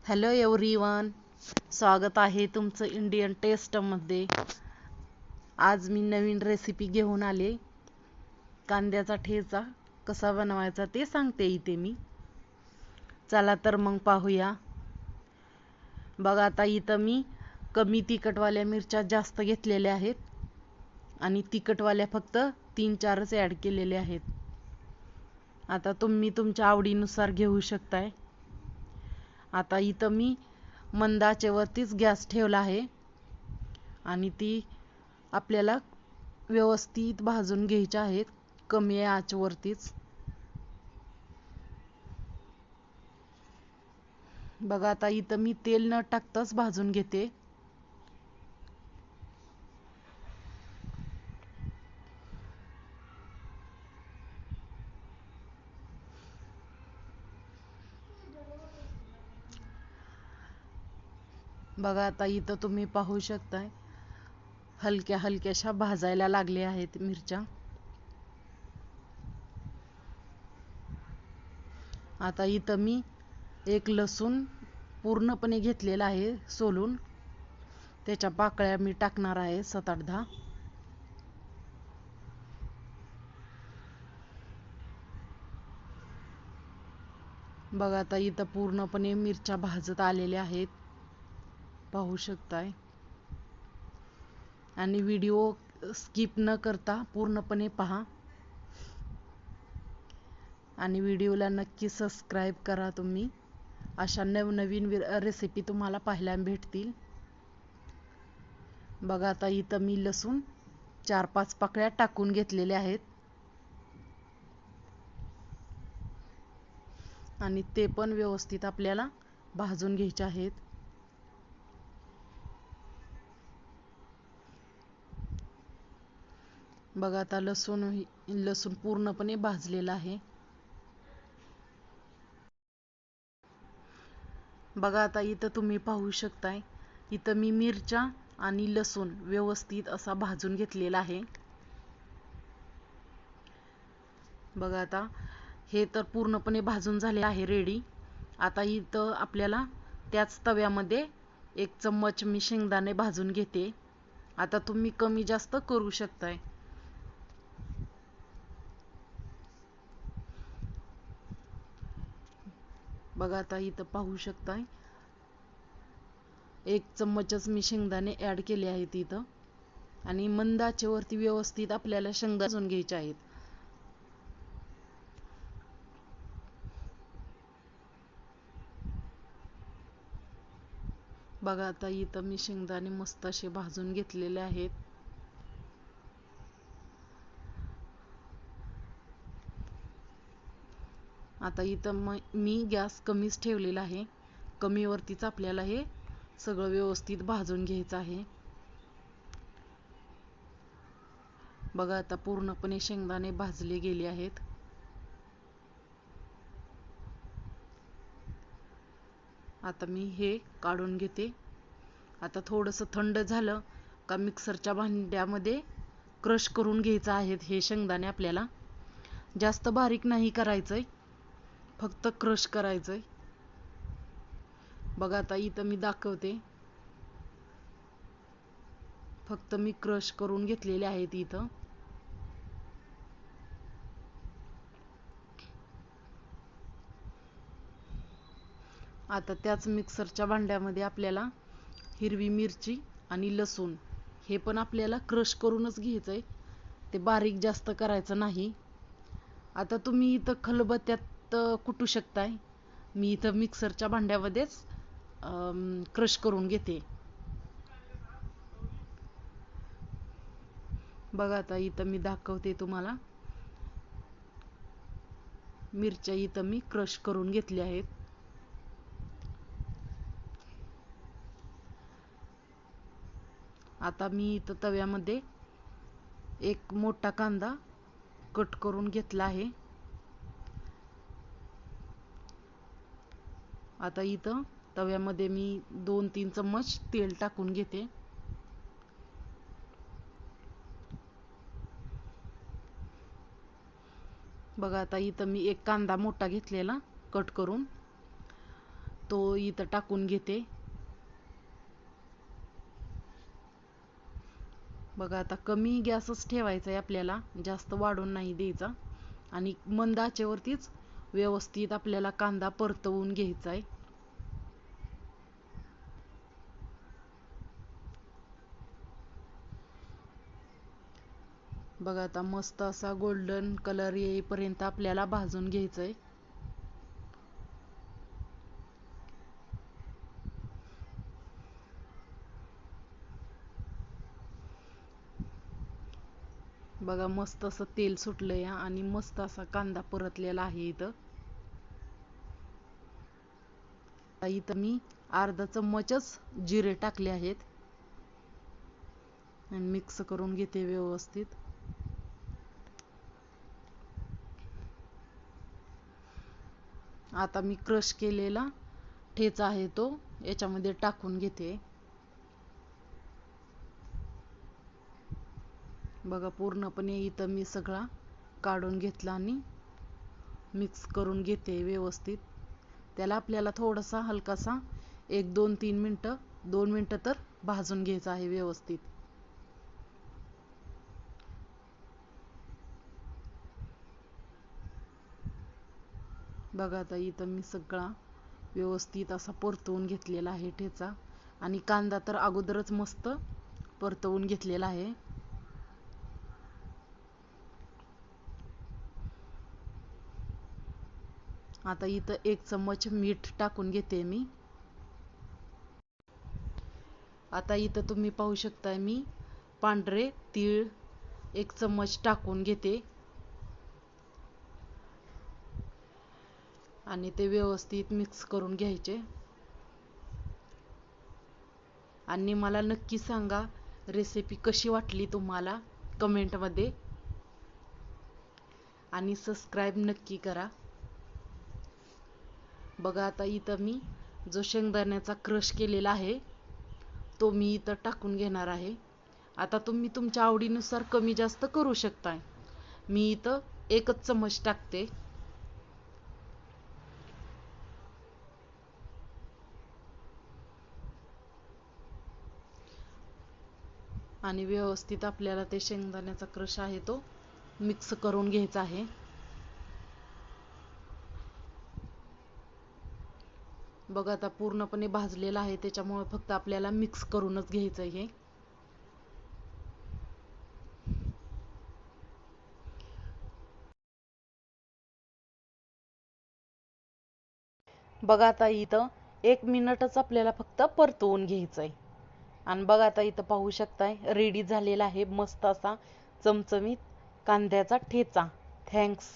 Hello everyone, स्वागत आहे तुमचं इंडियन टेस्टमध्ये। आज मी नवीन रेसिपी घेऊन आले। कांद्याचा ठेचा कसा बनवायचा ते सांगते इथे मी। चला तर मग पाहूया। बघा, आता इथं मी कमी तिखटवाल्या मिरच्या जास्त घेतलेल्या आहेत आणि तिखटवाल्या फक्त 3-4च ॲड केलेले आहेत। आता तुम्ही तुमच्या आवडीनुसार घेऊ शकताय। आता इथं मी मंद आचेवरतीच गॅस ठेवला आहे आणि ती आपल्याला व्यवस्थित भाजून घ्यायची आहेत, कमी आचेवरतीच। बघा, आता इथं मी तेल न टाकताच भाजून घेते। बघा, आता इथं तुम्ही पाहू शकताय हलक्या हलक्याशा भाजायला लागल्या आहेत मिरच्या। आता इथं मी एक लसूण पूर्णपणे घेतलेला आहे सोलून, त्याच्या पाकळ्या मी टाकणार आहे 7-8-10। बघा, आता इथं पूर्णपणे मिरच्या भाजत आलेल्या आहेत, पाहू शकताय। आणि व्हिडिओ स्किप न करता पूर्णपणे पहा आणि व्हिडिओला नक्की सबस्क्राईब करा तुम्ही। अशा नवनवीन रेसिपी तुम्हाला पाहायला भेटतील। बघा, आता इथं मी लसूण 4-5 पाकळ्या टाकून घेतलेल्या आहेत आणि ते पण व्यवस्थित आपल्याला भाजून घ्यायचे आहेत। बघा, आता लसूण पूर्णपणे भाजलेला आहे। बघा, आता इथं तुम्ही पाहू शकताय, इथं मी मिरच्या आणि लसूण व्यवस्थित असा भाजून घेतलेला आहे। बघा, आता हे तर पूर्णपणे भाजून झाले आहे, रेडी। आता इथं आपल्याला त्याच तव्यामध्ये 1 चम्मच मी शेंगदाणे भाजून घेते। आता तुम्ही कमी जास्त करू शकताय। बघा, आता इथं पाहू शकताय 1 चम्मचच मी शेंगदाणे ॲड केले आहेत इथं आणि मंद आचेवरती व्यवस्थित आपल्याला शेंगदाणे भाजून घ्यायचे आहेत। बघा, आता इथं मी शेंगदाणे मस्त असे भाजून घेतलेले आहेत। आता इथं मी गॅस कमीच ठेवलेला आहे, कमीवरतीच आपल्याला हे सगळं व्यवस्थित भाजून घ्यायचं आहे। बघा, आता पूर्णपणे शेंगदाणे भाजले गेले आहेत। आता मी हे काढून घेते। आता थोडंसं थंड झालं का मिक्सरच्या भांड्यामध्ये क्रश करून घ्यायचं आहे हे शेंगदाणे आपल्याला। जास्त बारीक नाही करायचंय, फक्त क्रश करायचंय। बघा, आता इथं मी दाखवते, फक्त मी क्रश करून घेतलेले आहेत इथं। आता त्याच मिक्सरच्या भांड्यामध्ये आपल्याला हिरवी मिरची आणि लसूण हे पण आपल्याला क्रश करूनच घ्यायचंय, ते बारीक जास्त करायचं नाही। आता तुम्ही इथं खलबत्त्यात कुटू शकताय, मी इथं मिक्सरच्या भांड्यामध्येच क्रश करून घेते। बघा, आता इथं मी दाखवते तुम्हाला, मिरच्या इथं मी क्रश करून घेतल्या आहेत। आता मी इथं तव्यामध्ये 1 मोठा कांदा कट करून घेतला आहे। आता इथं तव्यामध्ये मी 2-3 चम्मच तेल टाकून घेते। बघा, आता इथं मी 1 कांदा मोठा घेतलेला कट करून, तो इथं टाकून घेते. बघा आता कमी गॅसच ठेवायचा आहे आपल्याला, जास्त वाढून नाही द्यायचा आणि मंद आचेवरतीच व्यवस्थित आपल्याला कांदा परतवून घ्यायचा आहे. बघा आता मस्त असा गोल्डन कलर येईपर्यंत आपल्याला भाजून घ्यायचं आहे. बघा मस्त असं तेल सुटलंय आणि मस्त असा कांदा परतलेला आहे इथं. इथं मी अर्धा चम्मचच जिरे टाकले आहेत आणि मिक्स करून घेते व्यवस्थित. आता मी क्रश केलेला ठेचा आहे तो याच्यामध्ये टाकून घेते. बघा पूर्णपणे इथं मी सगळा काढून घेतला आणि मिक्स करून घेते व्यवस्थित. त्याला आपल्याला थोडासा हलकासा 1-2-3 मिनटं 2 मिनटं तर भाजून घ्यायचं आहे व्यवस्थित. बघा आता इथं मी सगळा व्यवस्थित असा परतवून घेतलेला आहे ठेचा आणि कांदा तर अगोदरच मस्त परतवून घेतलेला आहे. आता इथं 1 चम्मच मीठ टाकून घेते मी. आता इथं तुम्ही पाहू शकताय मी पांढरे तीळ 1 चम्मच टाकून घेते आणि ते व्यवस्थित मिक्स करून घ्यायचे. आणि मला नक्की सांगा रेसिपी कशी वाटली तुम्हाला कमेंटमध्ये आणि सबस्क्राईब नक्की करा. बघा आता इथं मी जो शेंगदाण्याचा क्रश केलेला आहे तो मी इथं टाकून घेणार आहे. आता तुम्ही तुमच्या आवडीनुसार कमी जास्त करू शकताय. मी इथं 1च चम्मच टाकते. आणि व्यवस्थित आपल्याला ते शेंगदाण्याचा क्रश आहे तो मिक्स करून घ्यायचा आहे. बघा आता पूर्णपणे भाजलेला आहे त्याच्यामुळे फक्त आपल्याला मिक्स करूनच घ्यायचं आहे. बघा आता इथं 1 मिनिटच आपल्याला फक्त परतवून घ्यायचंय. आणि बघा आता इथं पाहू शकताय रेडी झालेला आहे मस्त असा चमचमीत कांद्याचा ठेचा. थँक्स.